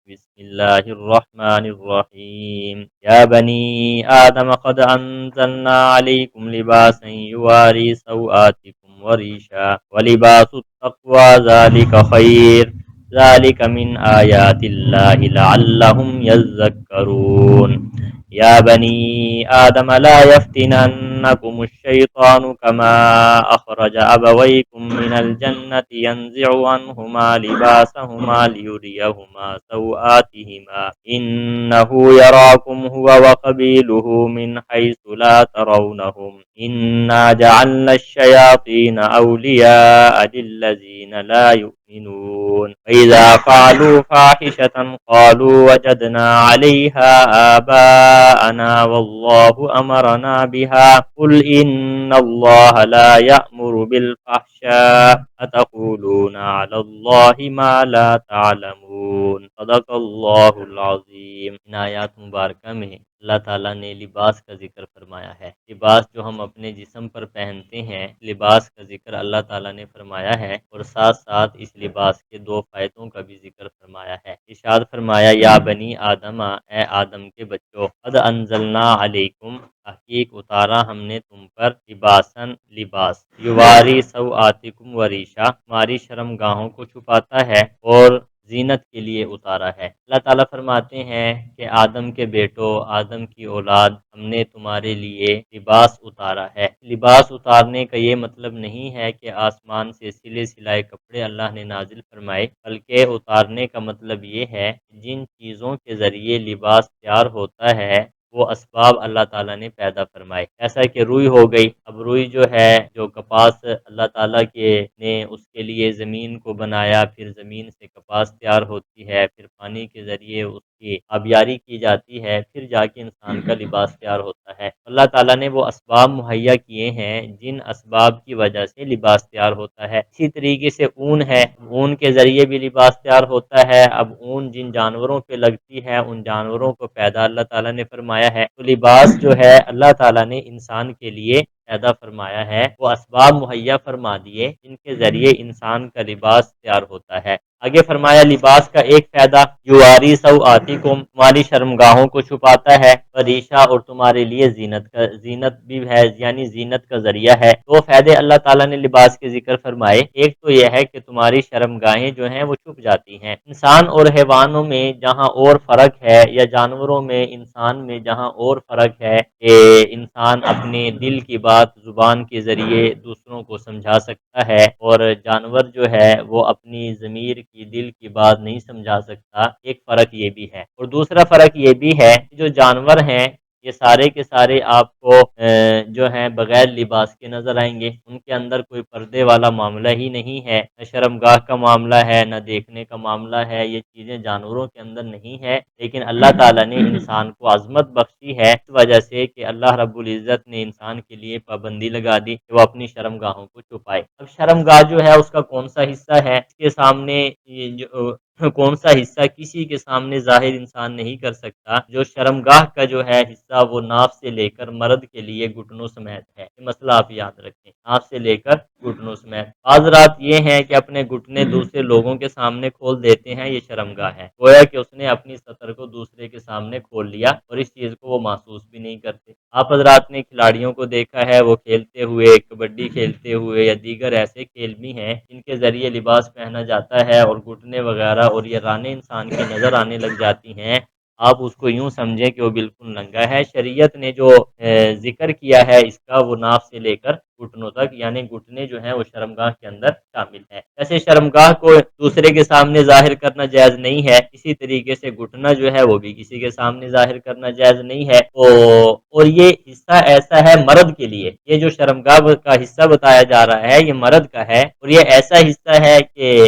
بسم الله الرحمن الرحيم يا بني آدم قد أنزلنا عليكم لباسا يواري سوآتكم وريشا ولباس التقوى ذلك خير ذلك من آيات الله لعلهم يذكرون يا بني آدم لا يفتننكم الشيطان كما أخرج أبويكم من الجنة ينزع عنهما لباسهما ليريهما سوآتهما إنه يراكم هو وقبيله من حيث لا ترونهم إنا جعلنا الشياطين أولياء للذين لا يؤمنون وإذا فعلوا فاحشة قالوا وجدنا عليها آباءنا والله أمرنا بها قل إن الله لا يأمر بالفحشاء أتقولون على الله ما لا تعلمون صدق اللہ العظیم۔ ان آیات مبارکہ میں اللہ تعالیٰ نے لباس کا ذکر فرمایا ہے۔ لباس جو ہم اپنے جسم پر پہنتے ہیں، لباس کا ذکر اللہ تعالیٰ نے فرمایا ہے، اور ساتھ ساتھ اس لباس کے دو فائدوں کا بھی ذکر فرمایا ہے۔ ارشاد فرمایا یا بنی آدم، اے آدم کے بچوں، قد انزلنا علیکم، تحقیق اتارا ہم نے تم پر، لباسن لباس، یواری سوآتکم وریشا، تمہاری شرم گاہوں کو چھپاتا ہے اور زینت کے لیے اتارا ہے۔ اللہ تعالیٰ فرماتے ہیں کہ آدم کے بیٹوں، آدم کی اولاد، ہم نے تمہارے لیے لباس اتارا ہے۔ لباس اتارنے کا یہ مطلب نہیں ہے کہ آسمان سے سلے سلائے کپڑے اللہ نے نازل فرمائے، بلکہ اتارنے کا مطلب یہ ہے کہ جن چیزوں کے ذریعے لباس تیار ہوتا ہے وہ اسباب اللہ تعالیٰ نے پیدا فرمائے، ایسا کہ روئی ہو گئی۔ اب روئی جو ہے، جو کپاس اللہ تعالیٰ کے نے اس کے لیے زمین کو بنایا، پھر زمین سے کپاس تیار ہوتی ہے، پھر پانی کے ذریعے اس کی آبیاری کی جاتی ہے، پھر جا کے انسان کا لباس تیار ہوتا ہے۔ اللہ تعالیٰ نے وہ اسباب مہیا کیے ہیں جن اسباب کی وجہ سے لباس تیار ہوتا ہے۔ اسی طریقے سے اون ہے، اون کے ذریعے بھی لباس تیار ہوتا ہے۔ اب اون جن جانوروں پہ لگتی ہے، ان جانوروں کو پیدا اللہ تعالیٰ نے فرمایا ہے۔ تو لباس جو ہے اللہ تعالیٰ نے انسان کے لیے پیدا فرمایا ہے، وہ اسباب مہیا فرما دیے جن کے ذریعے انسان کا لباس تیار ہوتا ہے۔ آگے فرمایا لباس کا ایک فائدہ یواری سوآتکم، تمہاری شرمگاہوں کو چھپاتا ہے، وریشا، اور تمہارے لیے زینت بھی ہے، یعنی زینت کا ذریعہ ہے۔ دو فائدے اللہ تعالیٰ نے لباس کے ذکر فرمائے۔ ایک تو یہ ہے کہ تمہاری شرمگاہیں جو ہیں وہ چھپ جاتی ہیں۔ انسان اور حیوانوں میں جہاں اور فرق ہے، یا جانوروں میں انسان میں جہاں اور فرق ہے کہ انسان اپنے دل کی بات زبان کے ذریعے دوسروں کو سمجھا سکتا ہے، اور جانور جو ہے وہ اپنی ضمیر کی دل کی بات نہیں سمجھا سکتا، ایک فرق یہ بھی ہے۔ اور دوسرا فرق یہ بھی ہے کہ جو جانور ہیں یہ سارے کے سارے آپ کو جو ہیں بغیر لباس کے نظر آئیں گے، ان کے اندر کوئی پردے والا معاملہ ہی نہیں ہے، نہ شرمگاہ کا معاملہ ہے، نہ دیکھنے کا معاملہ ہے، یہ چیزیں جانوروں کے اندر نہیں ہے۔ لیکن اللہ تعالیٰ نے انسان کو عظمت بخشی ہے اس وجہ سے کہ اللہ رب العزت نے انسان کے لیے پابندی لگا دی کہ وہ اپنی شرمگاہوں کو چھپائے۔ اب شرمگاہ جو ہے اس کا کون سا حصہ ہے، اس کے سامنے کون سا حصہ کسی کے سامنے ظاہر انسان نہیں کر سکتا۔ جو شرمگاہ کا جو ہے حصہ وہ ناف سے لے کر مرد کے لیے گھٹنوں سمیت ہے، یہ مسئلہ آپ یاد رکھیں، ناف سے لے کر گھٹنوں سمیت۔ حضرات یہ ہیں کہ اپنے گھٹنے دوسرے لوگوں کے سامنے کھول دیتے ہیں، یہ شرمگاہ ہے، گویا کہ اس نے اپنی سطر کو دوسرے کے سامنے کھول لیا، اور اس چیز کو وہ محسوس بھی نہیں کرتے۔ آپ حضرات نے کھلاڑیوں کو دیکھا ہے، وہ کھیلتے ہوئے، کبڈی کھیلتے ہوئے یا دیگر ایسے کھیل بھی ہیں جن کے ذریعے لباس پہنا جاتا ہے اور گھٹنے وغیرہ اور یہ رانیں انسان کی نظر آنے لگ جاتی ہیں، آپ اس کو یوں سمجھیں کہ وہ بالکل ننگا ہے۔ شریعت نے جو ذکر کیا ہے اس کا، وہ ناف سے لے کر گھٹنوں تک، یعنی گھٹنے جو ہیں وہ شرمگاہ کے اندر شامل ہے۔ ایسے شرمگاہ کو دوسرے کے سامنے ظاہر کرنا جائز نہیں ہے، اسی طریقے سے گھٹنا جو ہے وہ بھی کسی کے سامنے ظاہر کرنا جائز نہیں ہے۔ اور یہ حصہ ایسا ہے مرد کے لیے، یہ جو شرمگاہ کا حصہ بتایا جا رہا ہے یہ مرد کا ہے، اور یہ ایسا حصہ ہے کہ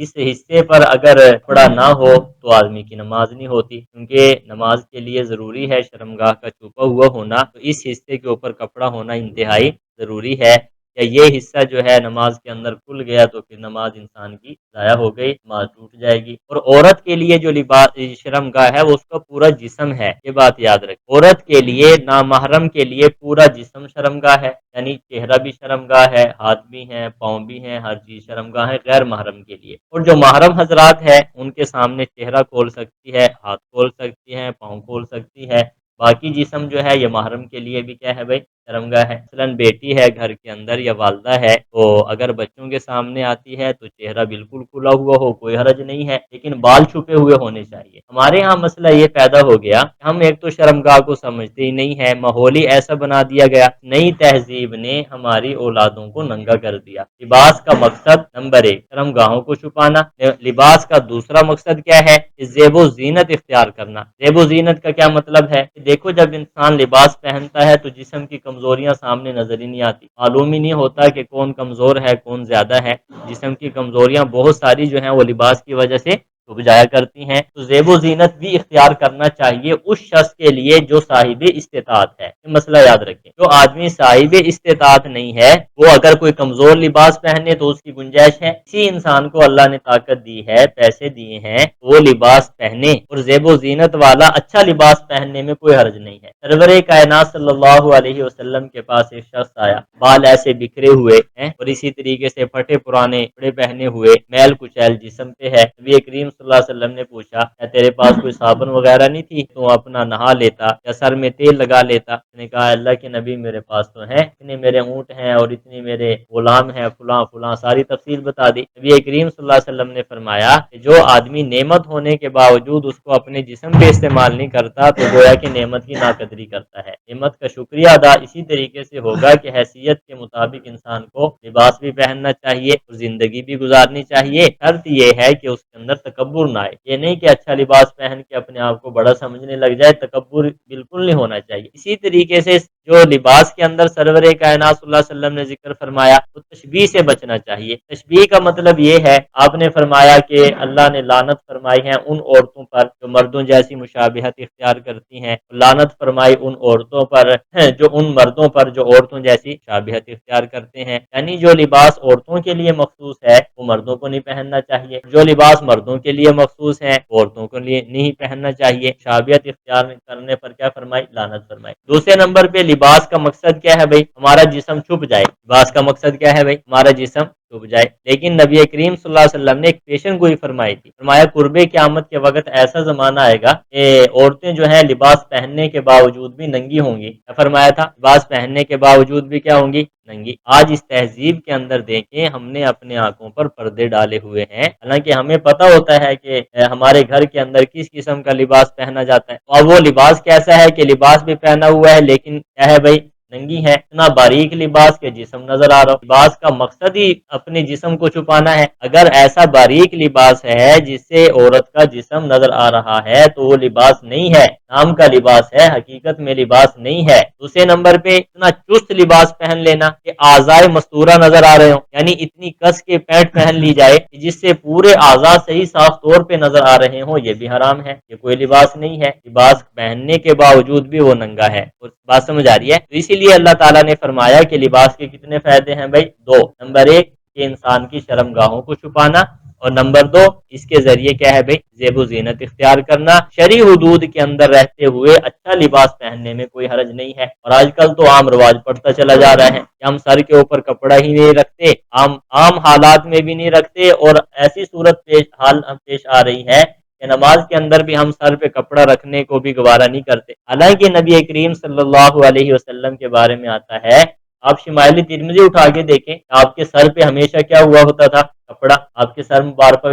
اس حصے پر اگر کپڑا نہ ہو تو آدمی کی نماز نہیں ہوتی، کیونکہ نماز کے لیے ضروری ہے شرمگاہ کا چھپا ہوا ہونا، تو اس حصے کے اوپر کپڑا ہونا انتہائی ضروری ہے۔ یا یہ حصہ جو ہے نماز کے اندر کھل گیا تو پھر نماز انسان کی ضائع ہو گئی، نماز ٹوٹ جائے گی۔ اور عورت کے لیے جو لباس شرم گاہ ہے وہ اس کا پورا جسم ہے، یہ بات یاد رکھ۔ عورت کے لیے نامحرم کے لیے پورا جسم شرم گاہ ہے، یعنی چہرہ بھی شرم گاہ ہے، ہاتھ بھی ہیں، پاؤں بھی ہیں، ہر چیز شرم گاہ ہے غیر محرم کے لیے۔ اور جو محرم حضرات ہے ان کے سامنے چہرہ کھول سکتی ہے، ہاتھ کھول سکتی ہے، پاؤں کھول سکتی ہے، باقی جسم جو ہے یہ محرم کے لیے بھی کیا ہے بھائی، شرم گاہ ہے۔ مثلاً بیٹی ہے گھر کے اندر یا والدہ ہے تو اگر بچوں کے سامنے آتی ہے تو چہرہ بالکل کھلا ہوا ہو کوئی حرج نہیں ہے، لیکن بال چھپے ہوئے ہونے چاہیے۔ ہمارے ہاں مسئلہ یہ پیدا ہو گیا، ہم ایک تو شرم گاہ کو سمجھتے ہی نہیں ہے، ماحول ہی ایسا بنا دیا گیا، نئی تہذیب نے ہماری اولادوں کو ننگا کر دیا۔ لباس کا مقصد نمبر 1 شرم گاہوں کو چھپانا، لباس کا دوسرا مقصد کیا ہے، زیب و زینت اختیار کرنا۔ زیب و زینت کا کیا مطلب ہے کہ دیکھو جب انسان لباس پہنتا ہے تو جسم کی کمزوریاں سامنے نظر ہی نہیں آتی، معلوم ہی نہیں ہوتا کہ کون کمزور ہے کون زیادہ ہے، جسم کی کمزوریاں بہت ساری جو ہیں وہ لباس کی وجہ سے چھپ جایا کرتی ہیں۔ تو زیب و زینت بھی اختیار کرنا چاہیے اس شخص کے لیے جو صاحب استطاعت ہے، یہ مسئلہ یاد رکھیں۔ جو آدمی صاحب استطاعت نہیں ہے وہ اگر کوئی کمزور لباس پہنے تو اس کی گنجائش ہے، اسی انسان کو اللہ نے طاقت دی ہے، پیسے دیے ہیں، وہ لباس پہنے، اور زیب و زینت والا اچھا لباس پہننے میں کوئی حرج نہیں ہے۔ سرور کائنات صلی اللہ علیہ وسلم کے پاس ایک شخص آیا، بال ایسے بکھرے ہوئے ہیں اور اسی طریقے سے پھٹے پرانے کپڑے پہنے ہوئے، میل کچیل جسم پہ ہے۔ نبی کریم صلی اللہ علیہ وسلم نے پوچھا کیا تیرے پاس کوئی صابن وغیرہ نہیں تھی تو اپنا نہا لیتا یا سر میں تیل لگا لیتا؟ اس نے کہا اللہ کے نبی میرے پاس تو ہے، اتنے میرے اونٹ ہیں اور اتنے میرے غلام ہیں، فلاں فلاں ساری تفصیل بتا دی۔ نبی کریم صلی اللہ علیہ وسلم نے فرمایا کہ جو آدمی نعمت ہونے کے باوجود اس کو اپنے جسم پہ استعمال نہیں کرتا تو گویا کہ نعمت کی ناقدری کرتا ہے۔ نعمت کا شکریہ ادا اسی طریقے سے ہوگا کہ حیثیت کے مطابق انسان کو لباس بھی پہننا چاہیے اور زندگی بھی گزارنی چاہیے۔ شرط یہ ہے کہ اس کے اندر تکبر نہ آئے، یہ نہیں کہ اچھا لباس پہن کے اپنے آپ کو بڑا سمجھنے لگ جائے، تکبر بالکل نہیں ہونا چاہیے۔ اسی طریقے سے جو لباس کے اندر سرور کائنات صلی اللہ علیہ وسلم نے ذکر فرمایا تو تشبیہ سے بچنا چاہیے۔ تشبیہ کا مطلب یہ ہے، آپ نے فرمایا کہ اللہ نے لعنت فرمائی ہے ان عورتوں پر جو مردوں جیسی مشابہت اختیار کرتی ہیں، لعنت فرمائی ان عورتوں پر جو ان مردوں پر جو عورتوں جیسی مشابہت اختیار کرتے ہیں، یعنی جو لباس عورتوں کے لیے مخصوص ہے وہ مردوں کو نہیں پہننا چاہیے، جو لباس مردوں کے لیے مخصوص ہے عورتوں کے لیے نہیں پہننا چاہیے۔ مشابہت اختیار کرنے پر کیا فرمائی، لعنت فرمائی۔ دوسرے نمبر پہ لباس کا مقصد کیا ہے بھائی، ہمارا جسم چھپ جائے، لباس کا مقصد کیا ہے بھائی، ہمارا جسم چھپ جائے۔ لیکن نبی کریم صلی اللہ علیہ وسلم نے ایک پیشن گوئی فرمائی تھی، فرمایا قرب قیامت کے وقت ایسا زمانہ آئے گا کہ عورتیں جو ہیں لباس پہننے کے باوجود بھی ننگی ہوں گی۔ کیا فرمایا تھا، لباس پہننے کے باوجود بھی کیا ہوں گی، ننگی۔ آج اس تہذیب کے اندر دیکھیں ہم نے اپنے آنکھوں پر پردے ڈالے ہوئے ہیں، حالانکہ ہمیں پتہ ہوتا ہے کہ ہمارے گھر کے اندر کس قسم کا لباس پہنا جاتا ہے، اور وہ لباس کیسا ہے کہ لباس بھی پہنا ہوا ہے لیکن کیا ہے بھائی، ننگی ہے، اتنا باریک لباس کے جسم نظر آ رہا ہو۔ لباس کا مقصد ہی اپنے جسم کو چھپانا ہے، اگر ایسا باریک لباس ہے جس سے عورت کا جسم نظر آ رہا ہے تو وہ لباس نہیں ہے، نام کا لباس ہے، حقیقت میں لباس نہیں ہے۔ دوسرے نمبر پہ اتنا چست لباس پہن لینا کہ اعضائے مستورہ نظر آ رہے ہوں، یعنی اتنی کس کے پینٹ پہن لی جائے جس سے پورے اعضاء صحیح صاف طور پہ نظر آ رہے ہوں، یہ بھی حرام ہے، یہ کوئی لباس نہیں ہے۔ لباس پہننے کے باوجود بھی وہ ننگا ہے، بات سمجھ آ رہی ہے؟ تو اسی لیے اللہ تعالیٰ نے فرمایا کہ لباس کے کتنے فائدے ہیں بھائی، 2۔ نمبر 1 کہ انسان کی شرم گاہوں کو چھپانا، اور نمبر 2 اس کے ذریعے کیا ہے بھائی، زیب و زینت اختیار کرنا، شرعی حدود کے اندر رہتے ہوئے اچھا لباس پہننے میں کوئی حرج نہیں ہے۔ اور آج کل تو عام رواج پڑتا چلا جا رہا ہے کہ ہم سر کے اوپر کپڑا ہی نہیں رکھتے، عام حالات میں بھی نہیں رکھتے، اور ایسی صورت پیش آ رہی ہے کہ نماز کے اندر بھی ہم سر پہ کپڑا رکھنے کو بھی گوارا نہیں کرتے۔ حالانکہ نبی کریم صلی اللہ علیہ وسلم کے بارے میں آتا ہے، آپ شمائل ترمذی اٹھا کے دیکھیں، آپ کے سر پہ ہمیشہ کیا ہوا ہوتا تھا، کپڑا، آپ کے سر مبارک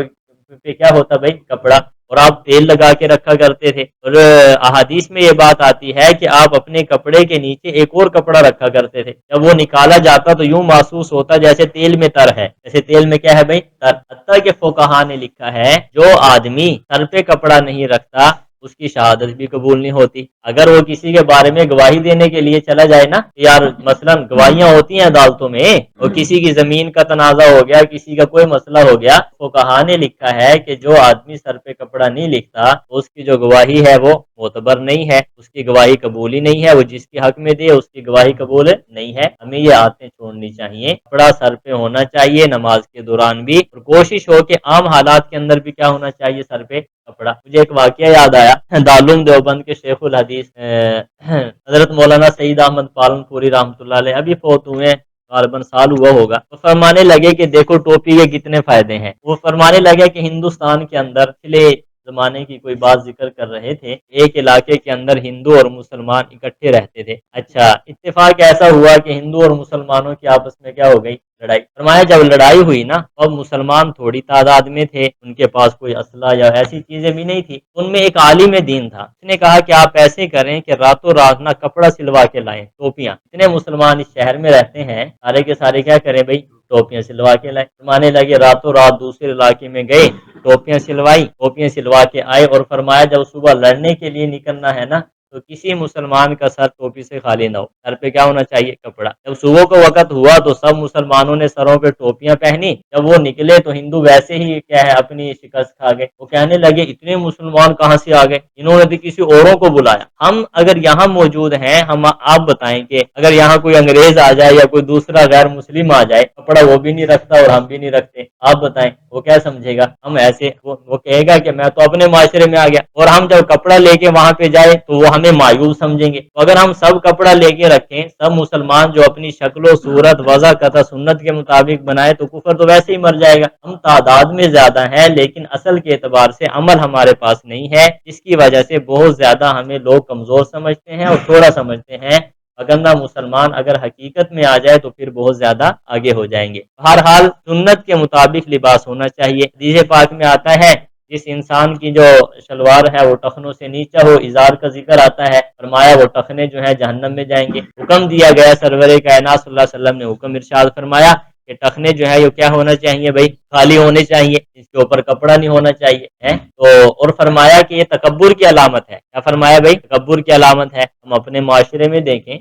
پہ کیا ہوتا بھائی، کپڑا، اور آپ تیل لگا کے رکھا کرتے تھے، اور احادیث میں یہ بات آتی ہے کہ آپ اپنے کپڑے کے نیچے ایک اور کپڑا رکھا کرتے تھے، جب وہ نکالا جاتا تو یوں محسوس ہوتا جیسے تیل میں تر ہے، جیسے تیل میں کیا ہے بھائی، تر۔ حتیٰ کہ فقہا نے لکھا ہے جو آدمی سر پہ کپڑا نہیں رکھتا اس کی شہادت بھی قبول نہیں ہوتی۔ اگر وہ کسی کے بارے میں گواہی دینے کے لیے چلا جائے نا، یار مثلا گواہیاں ہوتی ہیں عدالتوں میں، اور کسی کی زمین کا تنازع ہو گیا، کسی کا کوئی مسئلہ ہو گیا، فقہا نے لکھا ہے کہ جو آدمی سر پہ کپڑا نہیں لکھتا اس کی جو گواہی ہے وہ معتبر نہیں ہے، اس کی گواہی قبول ہی نہیں ہے، وہ جس کے حق میں دے اس کی گواہی قبول نہیں ہے۔ ہمیں یہ عادتیں چھوڑنی چاہیے، کپڑا سر پہ ہونا چاہیے نماز کے دوران بھی، اور کوشش ہو کہ عام حالات کے اندر بھی کیا ہونا چاہیے، سر پہ کپڑا۔ مجھے ایک واقعہ یاد آیا، دارالعلوم دیوبند کے شیخ الحدیث حضرت مولانا سعید احمد پالن پوری رحمۃ اللہ علیہ ابھی فوت ہوئے ہیں، غالباً سال ہوا ہوگا، وہ فرمانے لگے کہ دیکھو ٹوپی کے کتنے فائدے ہیں۔ وہ فرمانے لگے کہ ہندوستان کے اندر پچھلے زمانے کی کوئی بات ذکر کر رہے تھے، ایک علاقے کے اندر ہندو اور مسلمان اکٹھے رہتے تھے۔ اچھا، اتفاق ایسا ہوا کہ ہندو اور مسلمانوں کی آپس میں کیا ہو گئی، لڑائی۔ فرمایا جب لڑائی ہوئی نا، اب مسلمان تھوڑی تعداد میں تھے، ان کے پاس کوئی اسلحہ یا ایسی چیزیں بھی نہیں تھی، ان میں ایک عالم دین تھا، اس نے کہا کہ آپ ایسے کریں کہ راتوں رات نہ کپڑا سلوا کے لائیں، ٹوپیاں۔ اتنے مسلمان اس شہر میں رہتے ہیں، سارے کے سارے کیا کریں بھائی، ٹوپیاں سلوا کے لائیں۔ فرمانے لگے راتوں رات دوسرے علاقے میں گئے، ٹوپیاں سلوائی، ٹوپیاں سلوا کے آئے، اور فرمایا جب صبح لڑنے کے لیے نکلنا ہے نا، تو کسی مسلمان کا سر ٹوپی سے خالی نہ ہو، سر پہ کیا ہونا چاہیے، کپڑا۔ جب صبح کا وقت ہوا تو سب مسلمانوں نے سروں پہ ٹوپیاں پہنی، جب وہ نکلے تو ہندو ویسے ہی کیا ہے اپنی شکست کھا گئے، وہ کہنے لگے اتنے مسلمان کہاں سے آ گئے، انہوں نے بھی کسی اوروں کو بلایا۔ ہم اگر یہاں موجود ہیں، ہم آپ بتائیں کہ اگر یہاں کوئی انگریز آ جائے یا کوئی دوسرا غیر مسلم آ جائے، کپڑا وہ بھی نہیں رکھتا اور ہم بھی نہیں رکھتے، آپ بتائیں وہ کیا سمجھے گا، ہم ایسے وہ کہے گا کہ میں تو اپنے معاشرے میں آ گیا، اور ہم جب کپڑا لے کے وہاں پہ جائے تو وہ ہمیں مایوب سمجھیں گے۔ تو اگر ہم سب کپڑا لے کے رکھیں، سب مسلمان جو اپنی شکل و صورت وضع قطع سنت کے مطابق بنائے، تو کفر تو ویسے ہی مر جائے گا۔ ہم تعداد میں زیادہ ہیں لیکن اصل کے اعتبار سے عمل ہمارے پاس نہیں ہے، جس کی وجہ سے بہت زیادہ ہمیں لوگ کمزور سمجھتے ہیں اور تھوڑا سمجھتے ہیں، اگرنہ مسلمان اگر حقیقت میں آ جائے تو پھر بہت زیادہ آگے ہو جائیں گے۔ بہرحال سنت کے مطابق لباس ہونا چاہیے۔ حدیث پاک میں آتا ہے جس انسان کی جو شلوار ہے وہ ٹخنوں سے نیچا ہو، ازار کا ذکر آتا ہے، فرمایا وہ ٹخنے جو ہیں جہنم میں جائیں گے۔ حکم دیا گیا، سرور کائنات صلی اللہ علیہ وسلم نے حکم ارشاد فرمایا کہ ٹخنے جو ہے یہ کیا ہونا چاہیے بھائی، خالی ہونے چاہیے، اس کے اوپر کپڑا نہیں ہونا چاہیے تو اور فرمایا کہ یہ تکبر کی علامت ہے۔ کیا فرمایا بھائی، تکبر کی علامت ہے۔ ہم اپنے معاشرے میں دیکھیں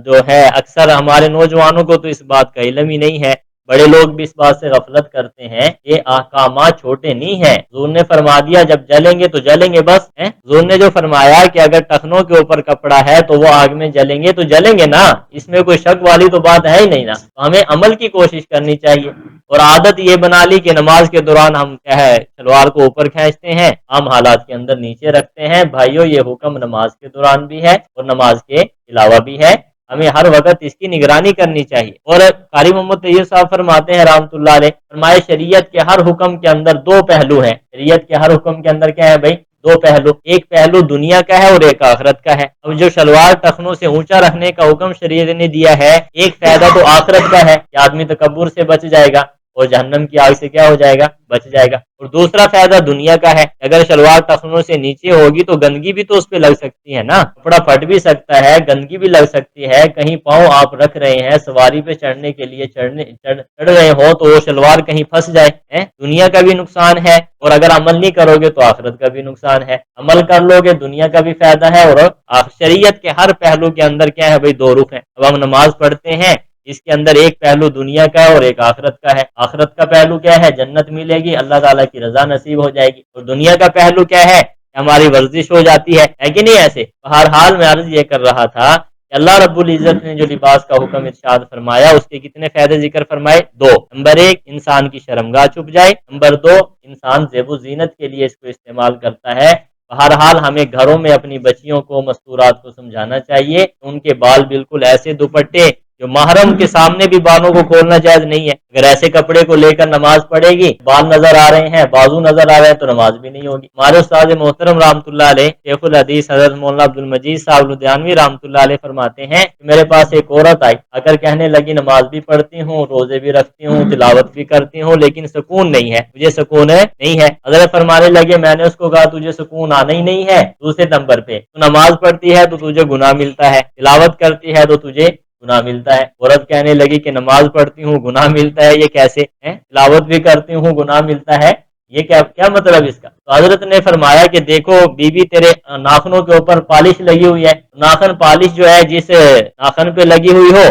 جو ہے اکثر ہمارے نوجوانوں کو تو اس بات کا علم ہی نہیں ہے، بڑے لوگ بھی اس بات سے غفلت کرتے ہیں، یہ احکامات چھوٹے نہیں ہیں۔ حضور نے فرما دیا جب جلیں گے تو جلیں گے بس، حضور نے جو فرمایا کہ اگر ٹخنوں کے اوپر کپڑا ہے تو وہ آگ میں جلیں گے تو جلیں گے نا، اس میں کوئی شک والی تو بات ہے ہی نہیں نا۔ ہمیں عمل کی کوشش کرنی چاہیے، اور عادت یہ بنا لی کہ نماز کے دوران ہم کیا ہے شلوار کو اوپر کھینچتے ہیں، عام حالات کے اندر نیچے رکھتے ہیں۔ بھائیو یہ حکم نماز کے دوران بھی ہے اور نماز کے علاوہ بھی ہے، ہمیں ہر وقت اس کی نگرانی کرنی چاہیے۔ اور قاری محمد طیب صاحب فرماتے ہیں رحمۃ اللہ علیہ، فرمائے شریعت کے ہر حکم کے اندر دو پہلو ہیں، شریعت کے ہر حکم کے اندر کیا ہے بھائی، دو پہلو، ایک پہلو دنیا کا ہے اور ایک آخرت کا ہے۔ اب جو شلوار ٹخنوں سے اونچا رکھنے کا حکم شریعت نے دیا ہے، ایک فائدہ تو آخرت کا ہے کہ آدمی تکبر سے بچ جائے گا اور جہنم کی آگ سے کیا ہو جائے گا، بچ جائے گا، اور دوسرا فائدہ دنیا کا ہے، اگر شلوار ٹخنوں سے نیچے ہوگی تو گندگی بھی تو اس پہ لگ سکتی ہے نا، کپڑا پھٹ بھی سکتا ہے، گندگی بھی لگ سکتی ہے، کہیں پاؤں آپ رکھ رہے ہیں سواری پہ چڑھنے کے لیے چڑھ رہے ہو تو وہ شلوار کہیں پھنس جائے، دنیا کا بھی نقصان ہے، اور اگر عمل نہیں کرو گے تو آخرت کا بھی نقصان ہے۔ عمل کر لو گے دنیا کا بھی فائدہ ہے، اور شریعت کے ہر پہلو کے اندر کیا ہے بھائی، دو رخ ہیں۔ اب ہم نماز پڑھتے ہیں، اس کے اندر ایک پہلو دنیا کا ہے اور ایک آخرت کا ہے۔ آخرت کا پہلو کیا ہے، جنت ملے گی، اللہ تعالیٰ کی رضا نصیب ہو جائے گی، اور دنیا کا پہلو کیا ہے، ہماری ورزش ہو جاتی ہے کہ نہیں ایسے۔ بہرحال میں عرض یہ کر رہا تھا کہ اللہ رب العزت نے جو لباس کا حکم ارشاد فرمایا، اس کے کتنے فائدے ذکر فرمائے، دو۔ نمبر ایک، انسان کی شرمگاہ چھپ جائے، نمبر دو، انسان زیب و زینت کے لیے اس کو استعمال کرتا ہے۔ بہرحال ہمیں گھروں میں اپنی بچیوں کو مستورات کو سمجھانا چاہیے، ان کے بال بالکل ایسے دوپٹے جو محرم کے سامنے بھی بالوں کو کھولنا جائز نہیں ہے، اگر ایسے کپڑے کو لے کر نماز پڑھے گی، بال نظر آ رہے ہیں، بازو نظر آ رہے ہیں، تو نماز بھی نہیں ہوگی۔ ہمارے استاد محترم رحمۃ اللہ علیہ شیخ الحدیث حضرت مولانا عبد المجید صاحب لدھیانوی رحمۃ اللہ علیہ فرماتے ہیں کہ میرے پاس ایک عورت آئی، اگر کہنے لگی نماز بھی پڑھتی ہوں، روزے بھی رکھتی ہوں، تلاوت بھی کرتی ہوں، لیکن سکون نہیں ہے، مجھے سکون نہیں ہے۔ حضرت فرمانے لگے میں نے اس کو کہا تجھے سکون آنا ہی نہیں ہے، دوسرے نمبر پہ تو نماز پڑھتی ہے تو تجھے گناہ ملتا ہے، تلاوت کرتی ہے تو تجھے گناہ ملتا ہے۔ عورت کہنے لگی کہ نماز پڑھتی ہوں گناہ ملتا ہے، یہ کیسے ہے، تلاوت بھی کرتی ہوں گناہ ملتا ہے، یہ کیا مطلب اس کا؟ تو حضرت نے فرمایا کہ دیکھو بی بی تیرے ناخنوں کے اوپر پالش لگی ہوئی ہے، ناخن پالش جو ہے جس ناخن پہ لگی ہوئی ہو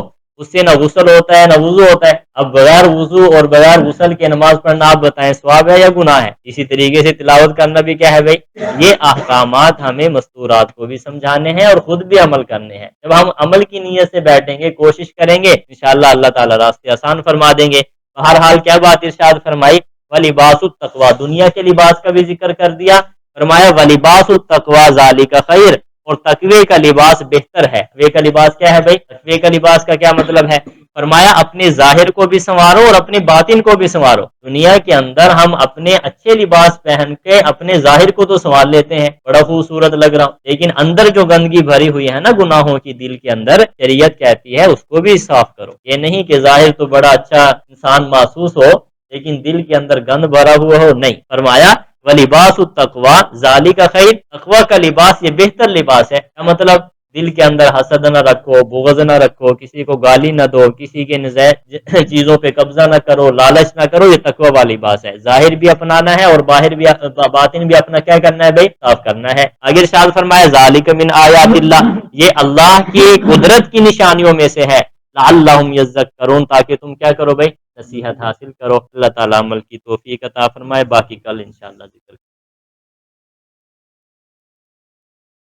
اس سے نہ غسل ہوتا ہے نہ وضو ہوتا ہے. اب بغیر وضو اور بغیر غسل کے نماز پڑھنا آپ بتائیں ثواب ہے یا گناہ ہے؟ اسی طریقے سے تلاوت کرنا بھی کیا ہے بھائی؟ یہ احکامات ہمیں مستورات کو بھی سمجھانے ہیں اور خود بھی عمل کرنے ہیں. جب ہم عمل کی نیت سے بیٹھیں گے، کوشش کریں گے، انشاءاللہ اللہ تعالیٰ راستے آسان فرما دیں گے. بہرحال کیا بات ارشاد فرمائی؟ وَلِبَاسُ التَّقْوَىٰ، دنیا کے لباس کا بھی ذکر کر دیا. فرمایا وَلِبَاسُ التَّقْوَىٰ ذَلِكَ خَيْرٌ، اور تقوی کا لباس بہتر ہے. تقوی کا لباس کیا ہے بھائی؟ تقوی کا لباس کا کیا مطلب ہے؟ فرمایا اپنے ظاہر کو بھی سنوارو اور اپنے باطن کو بھی سنوارو. دنیا کے اندر ہم اپنے اچھے لباس پہن کے اپنے ظاہر کو تو سنوار لیتے ہیں، بڑا خوبصورت لگ رہا ہوں، لیکن اندر جو گندگی بھری ہوئی ہے نا گناہوں کی دل کے اندر، شریعت کہتی ہے اس کو بھی صاف کرو. یہ نہیں کہ ظاہر تو بڑا اچھا انسان محسوس ہو لیکن دل کے اندر گند بھرا ہوا ہو، نہیں. فرمایا وَلِبَاسُ التَّقْوَىٰ ذَلِكَ خَيْرٌ، تقویٰ کا لباس یہ بہتر لباس ہے. کیا مطلب؟ دل کے اندر حسد نہ رکھو، بغض نہ رکھو، کسی کو گالی نہ دو، کسی کے نجائز چیزوں پہ قبضہ نہ کرو، لالچ نہ کرو. یہ تقویٰ والا لباس ہے. ظاہر بھی اپنانا ہے اور باہر بھی باطن بھی اپنا کیا کرنا ہے بھائی؟ صاف کرنا ہے. آگے ارشاد فرمایا ذَلِكَ مِنْ آیَاتِ اللَّهِ، یہ اللہ کی قدرت کی نشانیوں میں سے ہے. لَعَلَّهُمْ يَذَّكَّرُونَ، تاکہ تم کیا کرو بھائی؟ نصیحت حاصل کرو. اللہ تعالیٰ عمل کی توفیق عطا فرمائے. باقی کل انشاءاللہ ذکر